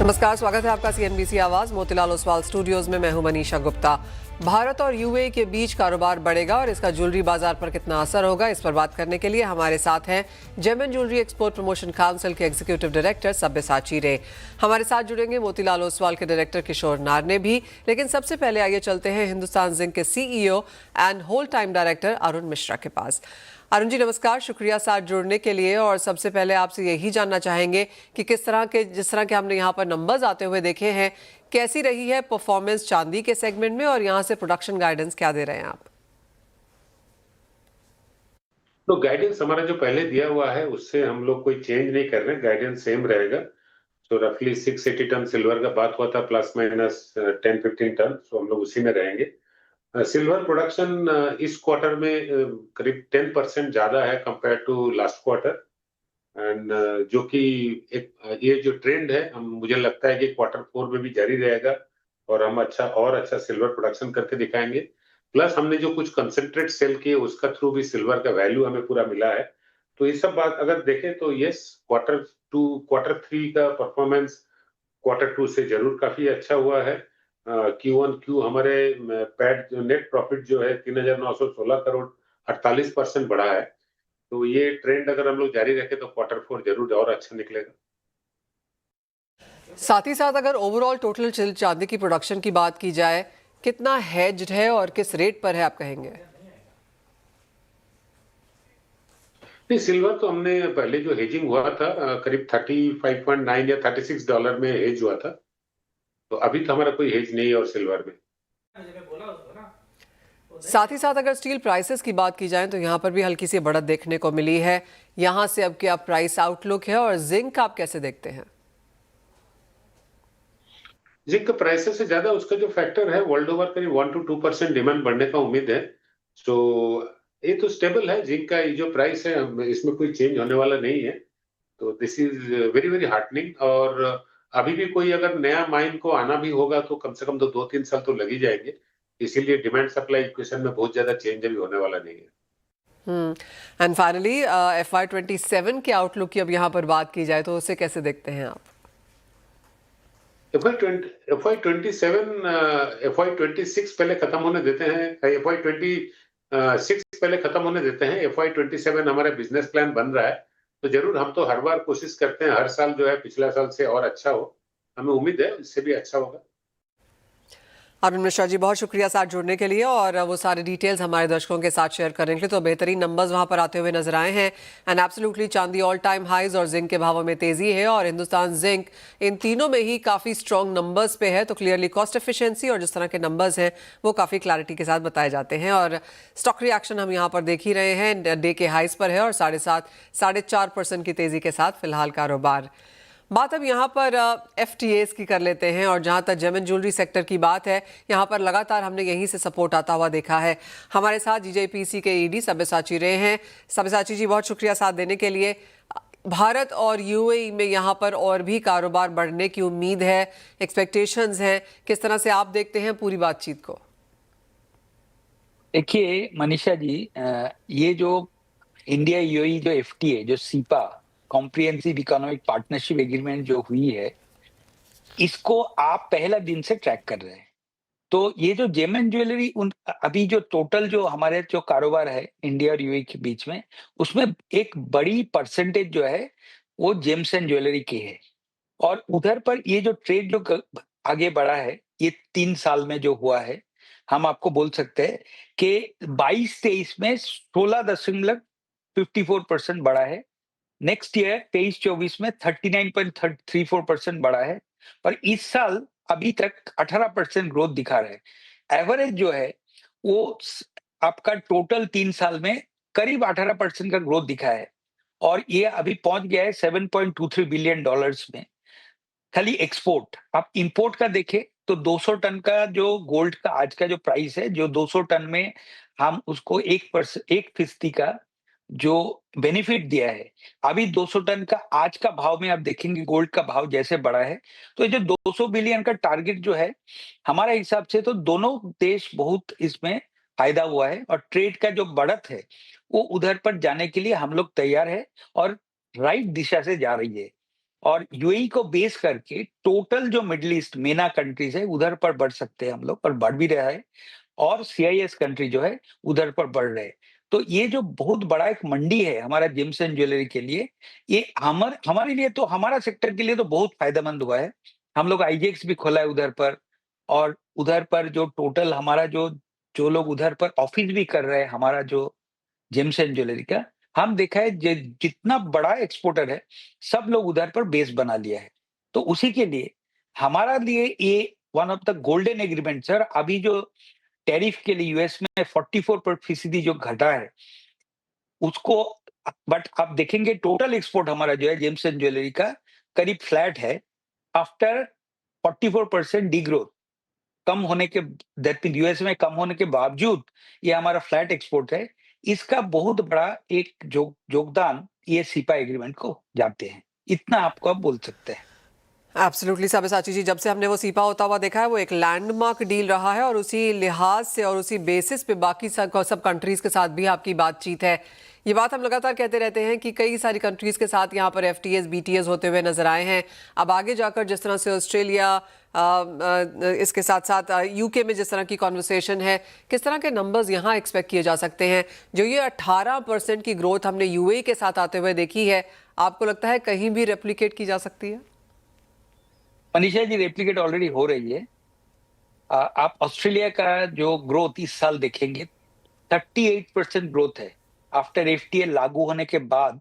नमस्कार, स्वागत है आपका सीएनबीसी आवाज मोतीलाल ओसवाल स्टूडियोज में। मैं हूं मनीषा गुप्ता। भारत और यूएई के बीच कारोबार बढ़ेगा और इसका ज्वेलरी बाजार पर कितना असर होगा, इस पर बात करने के लिए हमारे साथ हैं जेमन ज्वेलरी एक्सपोर्ट प्रमोशन काउंसिल के एग्जीक्यूटिव डायरेक्टर सब्यसाची रे। हमारे साथ जुड़ेंगे मोतीलाल ओसवाल के डायरेक्टर किशोर नारने भी। लेकिन सबसे पहले आइए चलते हैं हिंदुस्तान जिंक के CEO and whole time director Arun Mishra के पास। अरुण जी नमस्कार, शुक्रिया साथ जुड़ने के लिए। और सबसे पहले आपसे यही जानना चाहेंगे कि जिस तरह के हमने यहाँ पर नंबर्स आते हुए देखे हैं, कैसी रही है परफॉर्मेंस चांदी के सेगमेंट में और यहाँ से प्रोडक्शन गाइडेंस क्या दे रहे हैं आप? तो गाइडेंस हमारा जो पहले दिया हुआ है उससे हम लोग कोई चेंज नहीं कर रहे हैं, गाइडेंस सेम रहेगा। तो रफली 680 टन सिल्वर का बात हुआ था, प्लस माइनस 10-15 टन, तो हम लोग उसी में रहेंगे। सिल्वर प्रोडक्शन इस क्वार्टर में करीब 10% ज्यादा है compare to last quarter. And जो कि ये जो ट्रेंड है, मुझे लगता है कि क्वार्टर 4 में भी जारी रहेगा और हम अच्छा सिल्वर प्रोडक्शन करके दिखाएंगे। प्लस हमने जो कुछ कंसेंट्रेट सेल किए उसका थ्रू भी सिल्वर का वैल्यू हमें पूरा मिला है। तो ये सब बात अगर देखें तो यस, क्वार्टर 3 का परफॉर्मेंस क्वार्टर 2 से जरूर काफी अच्छा हुआ है। Q1Q हमारे पैट जो नेट प्रॉफिट जो है 3,916 करोड़ 48% बढ़ा है। तो ये ट्रेंड अगर हम लोग जारी रखें तो क्वार्टर 4 जरूर और अच्छा निकलेगा। साथ ही साथ अगर ओवरऑल टोटल चांदी की प्रोडक्शन की बात की जाए, कितना हेज्ड है और किस रेट पर है आप कहेंगे? नहीं, सिल्वर तो हमने पहले जो हेजिंग हुआ था करीब 35.9 या $36 में हेज हुआ था। तो अभी तो हमारा कोई हेज नहीं है और सिल्वर में। साथ ही साथ अगर स्टील प्राइसेस की बात की जाए तो यहाँ पर भी हल्की सी बढ़त देखने को मिली है। यहाँ से अब क्या प्राइस आउटलुक है और जिंक आप कैसे देखते हैं? जिंक प्राइसेस से ज्यादा उसका जो फैक्टर है वर्ल्ड ओवर करीब 1 to 2% डिमांड बढ़ने का उम्मीद है। तो ये तो स्टेबल है, जिंक का ये जो प्राइस है इसमें कोई चेंज होने वाला नहीं है। तो this is very very heartening. और अभी भी कोई अगर नया माइन को आना भी होगा तो कम से कम तो 2-3 साल तो लग ही जाएंगे। इसीलिए डिमांड सप्लाई इक्वेशन में बहुत ज्यादा चेंज अभी होने वाला नहीं है। एंड फाइनली FY27 के आउटलुक की अब यहाँ पर बात की जाए तो उसे कैसे देखते हैं आप? FY26 पहले खत्म होने देते हैं, FY26 पहले खत्म होने देते हैं। FY27 हमारा बिजनेस प्लान बन रहा है। तो जरूर हम तो हर बार कोशिश करते हैं हर साल जो है पिछला साल से और अच्छा हो। हमें उम्मीद है इससे भी अच्छा होगा। अरुण मिश्रा जी बहुत शुक्रिया साथ जुड़ने के लिए और वो सारे डिटेल्स हमारे दर्शकों के साथ शेयर करने के लिए। तो बेहतरीन नंबर्स वहां पर आते हुए नजर आए हैं। एंड एब्सोल्युटली चांदी ऑल टाइम हाइज और जिंक के भावों में तेजी है और हिंदुस्तान जिंक इन तीनों में ही काफ़ी स्ट्रॉन्ग नंबर्स पे है। तो क्लियरली कॉस्ट एफिशिएंसी और जिस तरह के नंबर्स हैं वो काफ़ी क्लैरिटी के साथ बताए जाते हैं। और स्टॉक रिएक्शन हम यहाँ पर देख ही रहे हैं, डे के हाइज पर है और 4.5% की तेजी के साथ फिलहाल कारोबार। बात अब यहाँ पर FTAs की कर लेते हैं। और जहाँ तक जेमन ज्वेलरी सेक्टर की बात है, यहाँ पर लगातार हमने यहीं से सपोर्ट आता हुआ देखा है। हमारे साथ GJPC के ED सब्यसाची रे हैं। सब्यसाची जी बहुत शुक्रिया साथ देने के लिए। भारत और UAE में यहाँ पर और भी कारोबार बढ़ने की उम्मीद है, एक्सपेक्टेशंस हैं, किस तरह से आप देखते हैं पूरी बातचीत को? देखिए मनीषा जी, ये जो इंडिया UAE जो FTA जो cepa comprehensive economic partnership agreement जो हुई है, इसको आप पहला दिन से ट्रैक कर रहे हैं। तो ये जो जेमन ज्वेलरी अभी जो टोटल जो हमारे जो कारोबार है इंडिया और UAE के बीच में, उसमें एक बड़ी परसेंटेज जो है वो जेम्स एंड ज्वेलरी की है। और उधर पर ये जो ट्रेड जो आगे बढ़ा है, ये 3 साल में जो हुआ है, हम आपको बोल सकते हैं कि 22-23 में 16.54% बढ़ा है। नेक्स्ट ईयर 23-24 में 39.34% बढ़ा है। और इस साल अभी तक 18% ग्रोथ दिखा रहा है। एवरेज जो है वो आपका टोटल 3 साल में करीब 18% का ग्रोथ दिखा है। और ये अभी पहुंच गया है $7.23 बिलियन में। खाली एक्सपोर्ट, आप इंपोर्ट का देखें तो 200 टन का जो गोल्ड का आज का जो प्राइस है, जो 200 टन में हम उसको 1% का जो बेनिफिट दिया है। अभी 200 टन का आज का भाव में आप देखेंगे गोल्ड का भाव जैसे बढ़ा है, तो ये जो 200 बिलियन का टारगेट जो है, हमारे हिसाब से तो दोनों देश बहुत इसमें फायदा हुआ है। और ट्रेड का जो बढ़त है वो उधर पर जाने के लिए हम लोग तैयार है और राइट दिशा से जा रही है। और यूएई को बेस करके टोटल जो मिडिल ईस्ट मेना कंट्रीज है उधर पर बढ़ सकते हैं हम लोग, और बढ़ भी रहा है, और सीआईएस कंट्री जो है उधर पर बढ़ रहे हैं। तो ये जो बहुत बड़ा एक मंडी है हमारा जेम्स एंड ज्वेलरी के लिए, ये हमारे लिए तो, हमारा सेक्टर के लिए तो बहुत फायदेमंद हुआ है। हम लोग आईजेक्स भी खोला है उधर पर, और उधर पर जो टोटल हमारा जो जो लोग उधर पर ऑफिस भी कर रहे हैं हमारा जो जेम्स एंड ज्वेलरी का, हम देखा है जितना बड़ा एक्सपोर्टर है सब लोग उधर पर बेस बना लिया है। तो उसी के लिए हमारा लिए ये one of the golden agreement sir. अभी जो टैरिफ के लिए यूएस में 44% जो घटा है उसको, बट आप देखेंगे टोटल एक्सपोर्ट हमारा जो है जेम्स एंड ज्वेलरी का करीब फ्लैट है आफ्टर 44% डी ग्रोथ कम होने के, दैट मीन यूएस में कम होने के बावजूद ये हमारा फ्लैट एक्सपोर्ट है। इसका बहुत बड़ा एक योगदान ये सीपा एग्रीमेंट को जाते हैं, इतना आपको आप बोल सकते हैं। एब्सोल्युटली साबेसाची जी, जब से हमने वो सीपा होता हुआ देखा है वो एक लैंडमार्क डील रहा है और उसी लिहाज से और उसी बेसिस पे बाकी सब कंट्रीज के साथ भी आपकी बातचीत है। ये बात हम लगातार कहते रहते हैं कि कई सारी कंट्रीज के साथ यहाँ पर एफटीएस बीटीएस होते हुए नजर आए हैं। अब आगे जाकर जिस तरह से ऑस्ट्रेलिया, इसके साथ साथ यूके में जिस तरह की कॉन्वर्सेशन है, किस तरह के नंबर्स यहाँ एक्सपेक्ट किए जा सकते हैं? जो ये 18% की ग्रोथ हमने यूएई के साथ आते हुए देखी है, आपको लगता है कहीं भी रेप्लिकेट की जा सकती है? मनीषा जी, रेप्लिकेट ऑलरेडी हो रही है। आप ऑस्ट्रेलिया का जो ग्रोथ इस साल देखेंगे 38% ग्रोथ है आफ्टर एफटीए लागू होने के बाद।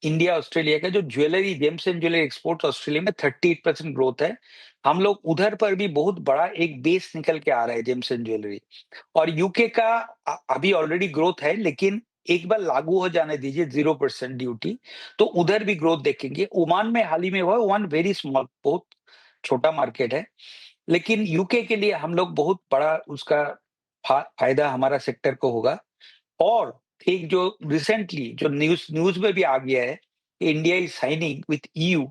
इंडिया ऑस्ट्रेलिया का जो jewellery James and jewellery export Australia में 38% ग्रोथ है। हम लोग उधर पर भी बहुत बड़ा एक बेस निकल के आ रहा है जेम्स एंड ज्वेलरी। और यूके का अभी ऑलरेडी ग्रोथ है, लेकिन एक बार लागू हो जाने दीजिए 0% ड्यूटी, तो उधर भी ग्रोथ देखेंगे। ओमान में हाल ही में हुआ, ओमान वेरी स्मॉल, बहुत छोटा मार्केट है, लेकिन यूके के लिए हम लोग बहुत बड़ा उसका फायदा हमारा सेक्टर को होगा। और एक जो रिसेंटली जो न्यूज में भी आ गया है, India is signing with EU.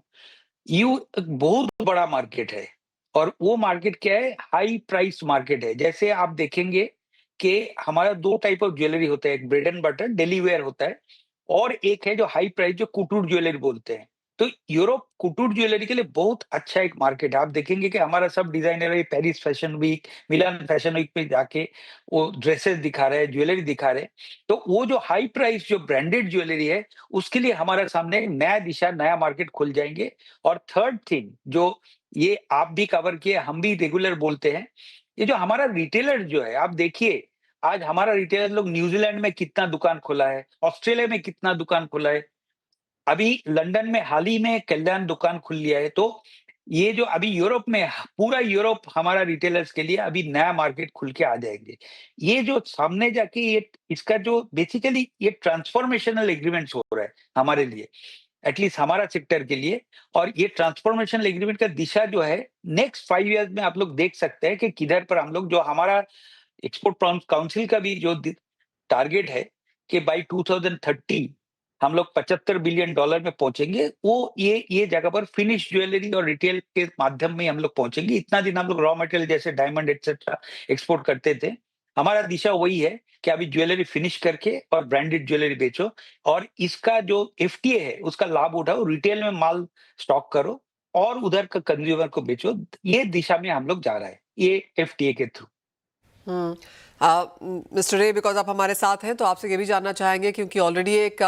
EU एक बहुत बड़ा मार्केट है, और वो मार्केट क्या है, हाई प्राइस मार्केट है। जैसे आप देखेंगे कि हमारा दो टाइप ऑफ ज्वेलरी होता है, एक bread and butter daily wear होता है, और एक है जो हाई प्राइस जो कुटूर ज्वेलरी बोलते हैं। तो यूरोप कुटूर ज्वेलरी के लिए बहुत अच्छा एक मार्केट है। आप देखेंगे कि हमारा सब डिजाइनर है Paris fashion week, Milan fashion week पे जाके वो ड्रेसेस दिखा रहे हैं, ज्वेलरी दिखा रहे हैं। तो वो जो हाई प्राइस जो ब्रांडेड ज्वेलरी है, उसके लिए हमारे सामने एक नया दिशा, नया मार्केट खुल जाएंगे। और थर्ड थिंग जो ये आप भी कवर किए, हम भी रेगुलर बोलते हैं, ये जो हमारा रिटेलर जो है, आप देखिए आज हमारा रिटेलर लोग न्यूजीलैंड में कितना दुकान खोला है, ऑस्ट्रेलिया में कितना दुकान खोला है, अभी लंदन में हाल ही में कल्याण दुकान खुल लिया है। तो ये जो अभी यूरोप में, पूरा यूरोप हमारा रिटेलर्स के लिए अभी नया मार्केट खुल के आ जाएंगे। ये जो सामने जाके ये इसका जो बेसिकली ये ट्रांसफॉर्मेशनल एग्रीमेंट्स हो रहा है हमारे लिए, एटलीस्ट हमारा सेक्टर के लिए। और ये ट्रांसफॉर्मेशनल एग्रीमेंट का दिशा जो है नेक्स्ट 5 इयर्स में आप लोग देख सकते हैं कि किधर पर हम लोग, जो हमारा एक्सपोर्ट काउंसिल का भी जो टारगेट है कि बाय 2030 हम लोग $75 बिलियन में पहुंचेंगे, वो ये जगह पर फिनिश ज्वेलरी और रिटेल के माध्यम में हम लोग पहुंचेंगे। इतना दिन हम लोग रॉ मटेरियल जैसे डायमंड एक्सेट्रा एक्सपोर्ट करते थे। हमारा दिशा वही है कि अभी ज्वेलरी फिनिश करके और ब्रांडेड ज्वेलरी बेचो, और इसका जो एफटीए है उसका लाभ उठाओ, रिटेल में माल स्टॉक करो और उधर का कंज्यूमर को बेचो। ये दिशा में हम लोग जा रहे हैं ये एफटीए के थ्रू। मिस्टर रे, बिकॉज आप हमारे साथ हैं तो आपसे ये भी जानना चाहेंगे, क्योंकि ऑलरेडी एक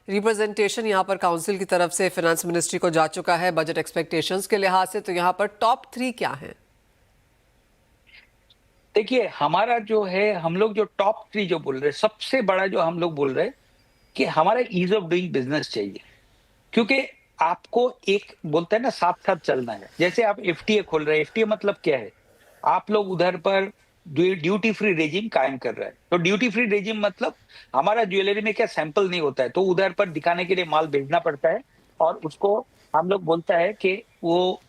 रिप्रेजेंटेशन यहाँ पर काउंसिल की तरफ से फाइनेंस मिनिस्ट्री को जा चुका है बजट एक्सपेक्टेशंस के लिहाज से, तो यहाँ पर टॉप 3 क्या हैं? देखिए हमारा जो है, हम लोग जो टॉप 3 जो बोल रहे हैं, सबसे बड़ा जो हम लोग बोल रहे हैं कि हमारा ईज ऑफ डूइंग बिजनेस चाहिए। क्योंकि आपको एक बोलते हैं ना, साथ साथ चलना है। जैसे आप एफटीए खोल रहे हैं, एफटीए मतलब क्या है, आप लोग उधर पर ड्यूटी फ्री रेजिम कायम कर रहा है। तो ड्यूटी फ्री रेजिम मतलब हमारा ज्वेलरी में क्या सैंपल नहीं होता है, तो उधर पर दिखाने के लिए माल भेजना पड़ता है, और उसको हम लोग बोलता है कि वो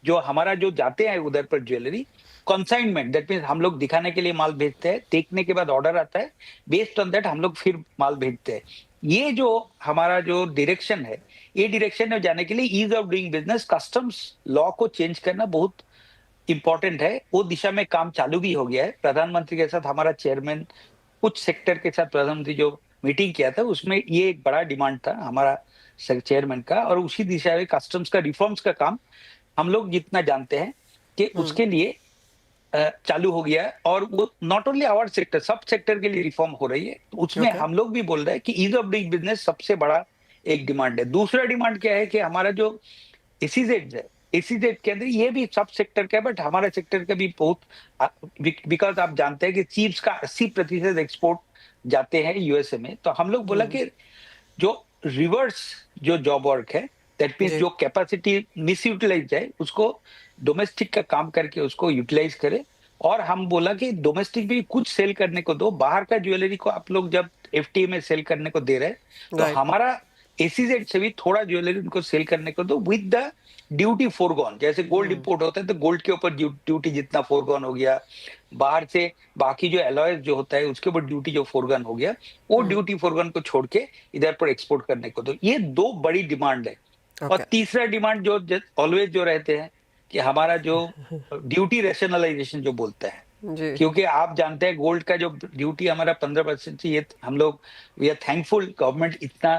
जो हमारा जो जाते हैं उधर पर ज्वेलरी कंसाइनमेंट, दैट मीन हम लोग दिखाने के लिए माल भेजते हैं, देखने के बाद ऑर्डर आता है, बेस्ड ऑन दैट हम लोग फिर माल भेजते हैं। ये जो हमारा जो डायरेक्शन है, ये डायरेक्शन में जाने के लिए ease of doing business, customs law को चेंज करना बहुत इंपॉर्टेंट है। वो दिशा में काम चालू भी हो गया है। प्रधानमंत्री के साथ हमारा चेयरमैन कुछ सेक्टर के साथ प्रधानमंत्री जो मीटिंग किया था, उसमें ये एक बड़ा डिमांड था हमारा चेयरमैन का, और उसी दिशा में कस्टम्स का रिफॉर्म्स का काम हम लोग जितना जानते हैं कि उसके लिए चालू हो गया है, और वो नॉट ओनली आवर सेक्टर, सब सेक्टर के लिए रिफॉर्म हो रही है। तो उसमें Okay. हम लोग भी बोल रहे हैं कि ईज ऑफ डूइंग बिजनेस सबसे बड़ा एक डिमांड है। दूसरा डिमांड क्या है कि हमारा जो एसीजेड है, एसीजेड के अंदर ये भी सब सेक्टर का है, बट हमारा सेक्टर का भी बहुत, बिकॉज आप जानते हैं कि चिप्स का 80% एक्सपोर्ट जाते हैं यूएसए में। तो हम लोग बोला कि जो रिवर्स जो जॉब वर्क है, दैट मीन्स जी। जो कैपेसिटी मिस यूटिलाइज है उसको डोमेस्टिक का काम करके उसको यूटिलाइज करे। और हम बोला कि डोमेस्टिक भी कुछ सेल करने को दो, बाहर का ज्वेलरी को आप लोग जब एफटीए में सेल करने को दे रहे हैं, तो Right. हमारा एसीजेड से भी थोड़ा ज्वेलरी उनको सेल करने को दो विद द ड्यूटी फोरगॉन। जैसे गोल्ड इंपोर्ट होता है तो गोल्ड के ऊपर ड्यूटी जितना फोरगॉन हो गया, बाहर से बाकी जो एलॉयज जो होता है उसके ऊपर ड्यूटी जो फोरगॉन हो गया, वो ड्यूटी फोरगॉन को छोड़ के इधर पर एक्सपोर्ट करने को दो। ये दो बड़ी डिमांड है। और Okay. तीसरा डिमांड जो ऑलवेज जो रहते हैं कि हमारा जो ड्यूटी रैशनलाइजेशन जो बोलते हैं, जी। क्योंकि आप जानते हैं गोल्ड का जो ड्यूटी हमारा 15% से, ये हम लोग वी आर थैंकफुल गवर्नमेंट इतना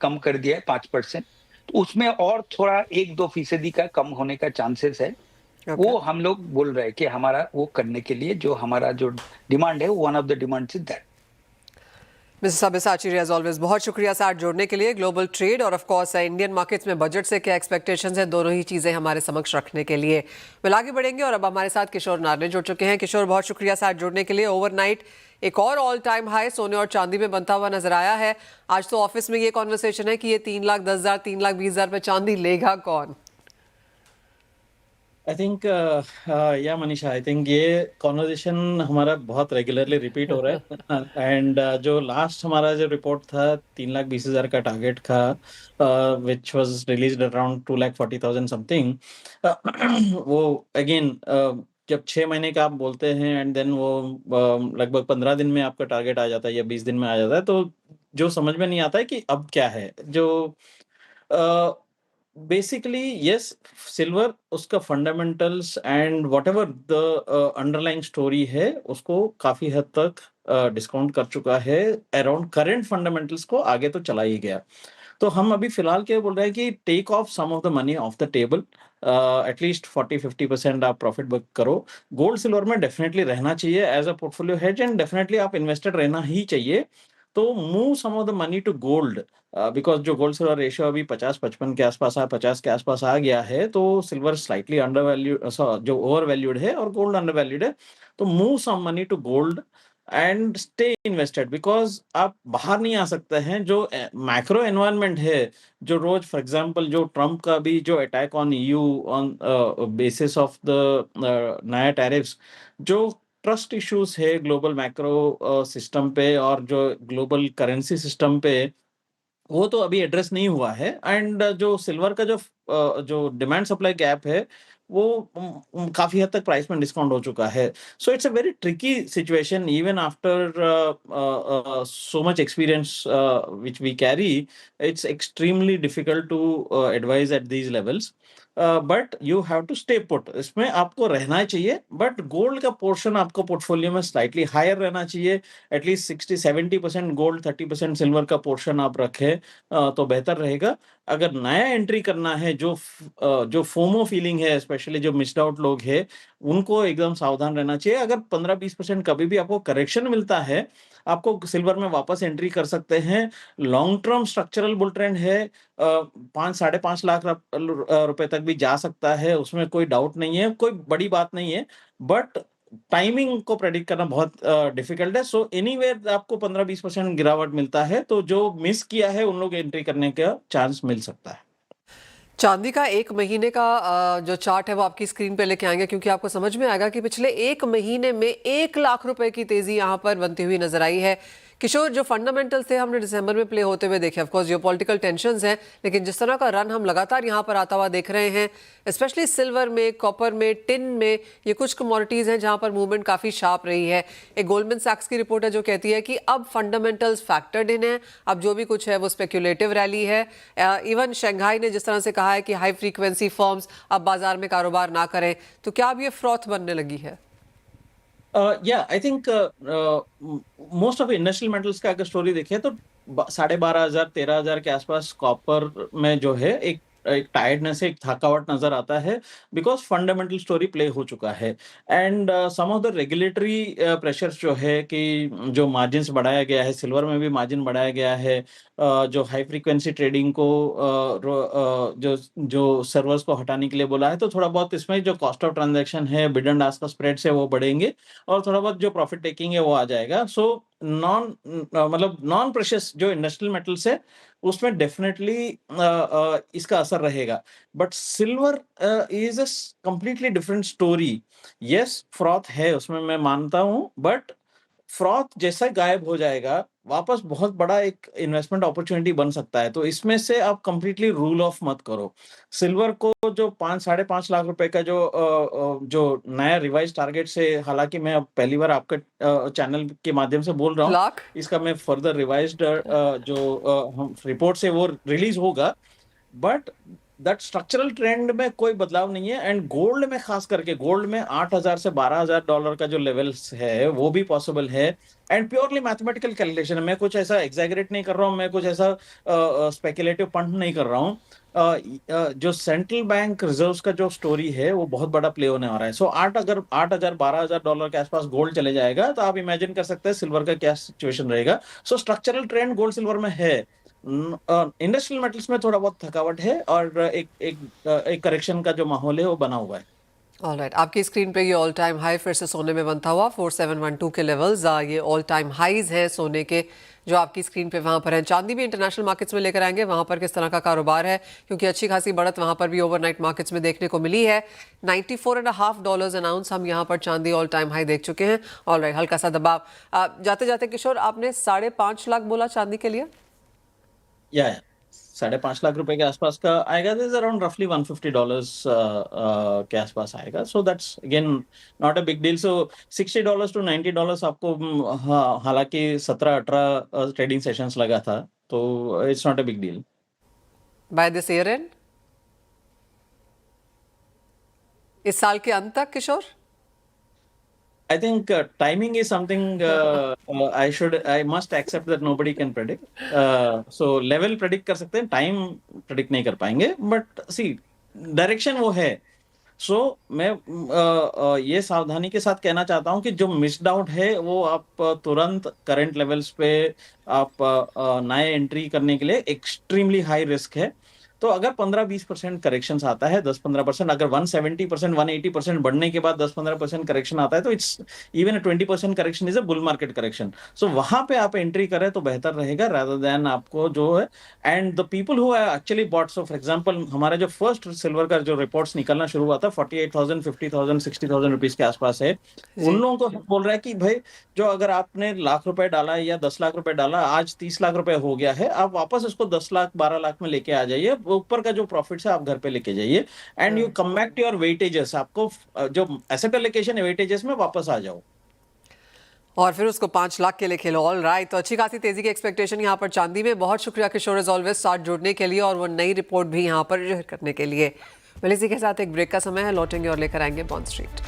कम कर दिया है 5%, तो उसमें और थोड़ा 1-2% का कम होने का चांसेस है। Okay. वो हम लोग बोल रहे हैं कि हमारा वो करने के लिए जो हमारा जो डिमांड है, one of the demands is that. Mrs Sabyasachi, as always बहुत शुक्रिया साथ जुड़ने के लिए। ग्लोबल ट्रेड और ऑफ कोर्स इंडियन मार्केट्स में बजट से क्या एक्सपेक्टेशंस हैं, दोनों ही चीज़ें हमारे समक्ष रखने के लिए वेल आगे बढ़ेंगे। और अब हमारे साथ किशोर नारने जुड़ चुके हैं। किशोर, बहुत शुक्रिया साथ जुड़ने के लिए। ओवरनाइट एक और ऑल टाइम हाई सोने और चांदी में बनता हुआ नजर आया है। आज तो ऑफिस में ये कॉन्वर्सेशन है कि ये 3,10,000 3,20,000 पे चांदी लेगा कौन? आई थिंक या मनीषा, आई थिंक ये कॉन्वर्जेशन हमारा बहुत रेगुलरली रिपीट हो रहा है। एंड जो लास्ट हमारा जो रिपोर्ट था 3,20,000 का टारगेट था, which was released around 2,40,000 something, वो अगेन जब 6 महीने का आप बोलते हैं एंड देन वो लगभग 15 दिन में आपका टारगेट आ जाता है या 20 दिन में आ जाता है, तो जो समझ में नहीं आता है कि अब क्या है। जो बेसिकली यस, सिल्वर उसका fundamentals and whatever the underlying story है उसको काफी हद तक डिस्काउंट कर चुका है। अराउंड करंट फंडामेंटल्स को आगे तो चला ही गया। तो हम अभी फिलहाल क्या बोल रहे हैं कि take off some of the money off the table, at least 40-50% आप प्रॉफिट बुक करो। गोल्ड सिल्वर में डेफिनेटली रहना चाहिए as a portfolio hedge, and definitely आप इन्वेस्टेड रहना ही चाहिए। तो move some of the money to gold, because जो गोल्ड सिल्वर रेशियो अभी 50-55 के आसपास 50 के आसपास आ गया है, तो सिल्वर स्लाइटली अंडर वैल्यूड, जो ओवर वैल्यूड है, और गोल्ड अंडर वैल्यूड है। तो move some money to gold and stay invested, because आप बाहर नहीं आ सकते हैं। जो मैक्रो एनवायरनमेंट है, जो रोज फॉर एग्जांपल जो ट्रम्प का भी जो attack on EU on basis of the नया टैरिफ्स, जो ट्रस्ट इश्यूज है ग्लोबल मैक्रो सिस्टम पे और जो ग्लोबल करेंसी सिस्टम पे, वो तो अभी एड्रेस नहीं हुआ है। एंड जो सिल्वर का जो डिमांड सप्लाई गैप है, वो काफी हद तक प्राइस में डिस्काउंट हो चुका है। So it's a very tricky situation even after so much experience which we carry. It's extremely difficult to advise at these levels, but you have to stay put. इसमें आपको रहना चाहिए, बट गोल्ड का portion आपको portfolio में slightly higher रहना चाहिए। At least 60-70% gold, 30% silver का पोर्शन आप रखें तो बेहतर रहेगा। अगर नया एंट्री करना है, जो फोमो फीलिंग है, स्पेशली जो मिस्ड आउट लोग हैं, उनको एकदम सावधान रहना चाहिए। अगर 15-20% कभी भी आपको करेक्शन मिलता है, आपको सिल्वर में वापस एंट्री कर सकते हैं। Long term structural bull trend है, 5-5.5 लाख रुपए तक भी जा सकता है, उसमें कोई डाउट नहीं है, कोई बड़ी बात नहीं है। बट टाइमिंग को प्रेडिक्ट करना बहुत डिफिकल्ट है। सो एनीवेयर आपको 15-20% गिरावट मिलता है, तो जो मिस किया है उन लोग एंट्री करने का चांस मिल सकता है। चांदी का एक महीने का जो चार्ट है वो आपकी स्क्रीन पे लेके आएंगे, क्योंकि आपको समझ में आएगा कि पिछले एक महीने में 1 लाख रुपए की तेजी यहाँ पर बनती हुई नजर आई है। किशोर, जो फंडामेंटल्स थे हमने दिसंबर में प्ले होते हुए देखे, ऑफकोर्स जियोपॉलिटिकल टेंशंस हैं, लेकिन जिस तरह का रन हम लगातार यहाँ पर आता हुआ देख रहे हैं, स्पेशली सिल्वर में, कॉपर में, टिन में, ये कुछ कमोडिटीज़ हैं जहाँ पर मूवमेंट काफ़ी शार्प रही है। एक गोल्डमैन सैक्स की रिपोर्ट है जो कहती है कि अब फंडामेंटल्स फैक्टर्ड इन है, अब जो भी कुछ है वो स्पेक्यूलेटिव रैली है। इवन शंघाई ने जिस तरह से कहा है कि हाई फ्रीक्वेंसी फर्म्स अब बाजार में कारोबार ना करें, तो क्या अब ये फ्रॉथ बनने लगी है? या I think most of industrial metals का अगर स्टोरी देखें तो 12,500 13,000 के आसपास कॉपर में जो है एक टायर्डनेस, एक थकावट नजर आता है, बिकॉज फंडामेंटल स्टोरी प्ले हो चुका है। And some of the regulatory pressures जो है कि जो मार्जिन बढ़ाया गया है, सिल्वर में भी मार्जिन बढ़ाया गया है, जो हाई फ्रीक्वेंसी ट्रेडिंग को जो जो सर्वर्स को हटाने के लिए बोला है, तो थोड़ा बहुत इसमें जो कॉस्ट ऑफ ट्रांजैक्शन है, बिड एंड आस्क का स्प्रेड से वो बढ़ेंगे और थोड़ा बहुत जो प्रॉफिट टेकिंग है वो आ जाएगा। सो मतलब नॉन प्रेशियस जो इंडस्ट्रियल मेटल्स है उसमें डेफिनेटली इसका असर रहेगा। But silver is a completely different story. Yes, froth है उसमें, मैं मानता हूं, बट फ्रॉथ जैसा गायब हो जाएगा, वापस बहुत बड़ा एक इन्वेस्टमेंट अपॉर्चुनिटी बन सकता है। तो इसमें से आप कंप्लीटली रूल ऑफ मत करो। सिल्वर को जो 5-5.5 लाख रुपए का जो नया रिवाइज टारगेट से, हालांकि मैं अब पहली बार आपके चैनल के माध्यम से बोल रहा हूँ, लाख इसका मैं फर्दर रिवाइज्ड जो हम रिपोर्ट से वो रिलीज होगा, बट दैट स्ट्रक्चरल ट्रेंड में कोई बदलाव नहीं है। एंड गोल्ड में, खास करके गोल्ड में 8,000 से $12,000 का जो लेवल्स है वो भी पॉसिबल है। एंड प्योरली मैथमेटिकल कैलकुलेशन है, मैं कुछ ऐसा एग्जैगरेट नहीं कर रहा हूँ, मैं कुछ ऐसा स्पेकुलेटिव पंट नहीं कर रहा हूँ। जो सेंट्रल बैंक रिजर्व्स का जो स्टोरी है वो बहुत बड़ा प्ले होने आ रहा है। सो 8,000 $12,000 के आसपास गोल्ड चले जाएगा तो आप इमेजिन कर सकते हैं सिल्वर का क्या सिचुएशन रहेगा। सो स्ट्रक्चरल ट्रेंड गोल्ड सिल्वर में है। इंडस्ट्रियल मेटल्स में थोड़ा बहुत थकावट है और एक करेक्शन का जो माहौल है वो बना हुआ है। ऑलराइट, आपकी स्क्रीन पे ये ऑल टाइम हाई फिर से सोने में बनता हुआ 4712 के लेवल्स, ये ऑल टाइम हाईज हैं सोने के जो आपकी स्क्रीन पे वहाँ पर हैं। चांदी भी इंटरनेशनल मार्केट्स में लेकर आएंगे, वहाँ पर किस तरह का कारोबार है, क्योंकि अच्छी खासी बढ़त वहाँ पर भी ओवरनाइट मार्केट्स में देखने को मिली है। $94.5 अनाउंस हम यहाँ पर चांदी ऑल टाइम हाई देख चुके हैं। ऑलराइट, हल्का सा दबाव। जाते जाते किशोर, आपने 5.5 लाख बोला चांदी के लिए? या 5.5 लाख रुपए के आसपास का आएगा, दिस अराउंड रफली $150 के आसपास आएगा। So that's again not a big deal. So $60 to $90 आपको हालांकि 17-18 ट्रेडिंग सेशंस लगा था, तो it's not a big deal. By this year end, इस साल के अंत तक किशोर? I think timing is something I must accept that nobody can predict. So level predict कर सकते हैं, time predict नहीं कर पाएंगे, but see direction वो है। सो मैं ये सावधानी के साथ कहना चाहता हूं कि जो मिस्ड आउट है वो आप तुरंत करंट लेवल्स पे आप नए एंट्री करने के लिए एक्सट्रीमली हाई रिस्क है। तो अगर 15-20% करेक्शन आता है, 10-15%, अगर 170% 180% बढ़ने के बाद 10-15% करेक्शन आता है, तो it's even 20% correction is a bull market correction. So वहां पे आप एंट्री करें तो बेहतर रहेगा, रादर देन आपको जो है। And the people who actually bot, so for example हमारा जो फर्स्ट सिल्वर का जो रिपोर्ट्स निकलना शुरू हुआ था 48,000 50,000 60,000 रुपीज के आसपास है, उन लोगों को बोल रहा है कि भाई जो अगर आपने लाख रुपए डाला या 10 लाख रुपए डाला, आज 30 लाख रुपए हो गया है, आप वापस इसको 10 लाख 12 लाख में लेके आ जाइए, ऊपर का जो प्रॉफिट है आप घर पे लेके जाइए, and you come back to your weightages. आपको जो एसेट एलोकेशन है वेटेजेस में वापस आ जाओ और फिर उसको 5 लाख के लिए खेलो। ऑल राइट, तो अच्छी खासी तेजी की एक्सपेक्टेशन यहाँ पर चांदी में। बहुत शुक्रिया किशोर एज ऑलवेज साथ जुड़ने के लिए और वो नई रिपोर्ट भी यहाँ पर शेयर करने के लिए। वेल, इसी के साथ एक ब्रेक का समय है, लौटेंगे और लेकर आएंगे बॉन्ड स्ट्रीट।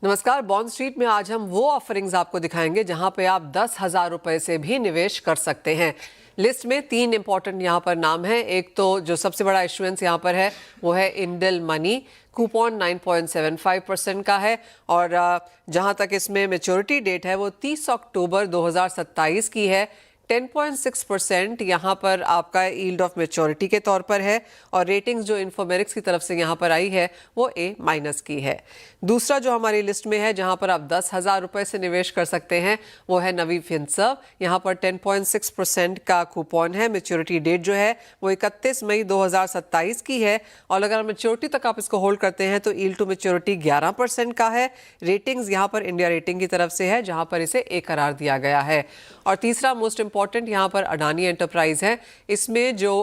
नमस्कार, बॉन्ड स्ट्रीट में आज हम वो ऑफरिंग्स आपको दिखाएंगे जहां पे आप 10,000 रुपए से भी निवेश कर सकते हैं। लिस्ट में 3 इंपॉर्टेंट यहाँ पर नाम है। एक तो जो सबसे बड़ा इशुएंस यहाँ पर है वो है इंडल मनी, कूपन 9.75% का है और जहाँ तक इसमें मैच्योरिटी डेट है वो 30 अक्टूबर 2027 की है। 10.6% यहाँ पर आपका यील्ड ऑफ मैच्योरिटी के तौर पर है और रेटिंग्स जो इन्फोमेरिक्स की तरफ से यहाँ पर आई है वो A- की है। दूसरा जो हमारी लिस्ट में है जहाँ पर आप 10,000 रुपए से निवेश कर सकते हैं वो है नवी फिनसर्व। यहाँ पर 10.6% का कूपन है, मैच्योरिटी डेट जो है वो 31 मई 2027 की है और अगर मैच्योरिटी तक आप इसको होल्ड करते हैं तो यील्ड टू मैच्योरिटी 11% का है। रेटिंग्स यहाँ पर इंडिया रेटिंग की तरफ से है जहाँ पर इसे A करार दिया गया है। और तीसरा मोस्ट इंपॉर्टेंट यहाँ पर अडानी एंटरप्राइज है। इसमें जो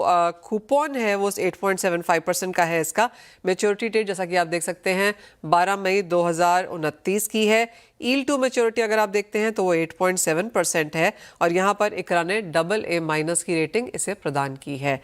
कूपन है वो 8.75% का है। इसका मैच्योरिटी डेट जैसा कि आप देख सकते हैं 12 मई 2029 की है। ईल्ड टू मैच्योरिटी अगर आप देखते हैं तो वो 8.7% है और यहाँ पर इकरा ने AA- की रेटिंग इसे प्रदान की है।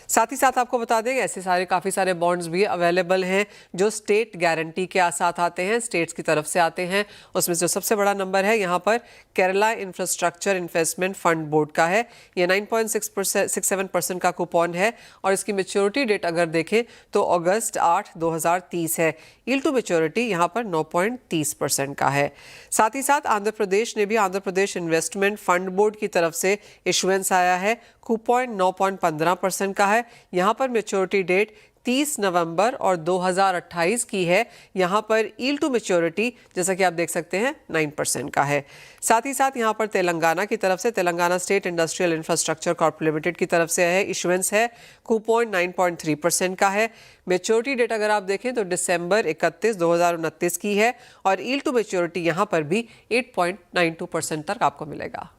साथ ही साथ आपको बता दें ऐसे काफ़ी सारे बॉन्ड्स भी अवेलेबल हैं जो स्टेट गारंटी के साथ आते हैं, स्टेट्स की तरफ से आते हैं। उसमें जो सबसे बड़ा नंबर है यहाँ पर Kerala infrastructure investment fund board का है। ये 9.67% का कूपन है और इसकी मैच्योरिटी डेट अगर देखें तो अगस्त 8, 2030 है। यील्ड टू मैच्योरिटी यहाँ पर 9.30% का है। साथ ही साथ आंध्र प्रदेश ने भी Andhra Pradesh investment fund board की तरफ से इशुएंस आया है। कूपन 9.15% का है। यहाँ पर मैच्योरिटी डेट 30 नवंबर और 2028 की है। यहाँ पर यील्ड टू मैच्योरिटी जैसा कि आप देख सकते हैं 9% का है। साथ ही साथ यहाँ पर तेलंगाना की तरफ से Telangana state industrial infrastructure corporation limited की तरफ से है इशुएंस है। कूपन 9.3% का है। मैच्योरिटी डेट अगर आप देखें तो दिसंबर 31, 2029 की है और यील्ड टू मैच्योरिटी यहाँ पर भी 8.92% तक आपको मिलेगा।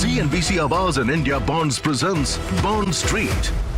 CNBC Awaaz and India Bonds presents Bond Street.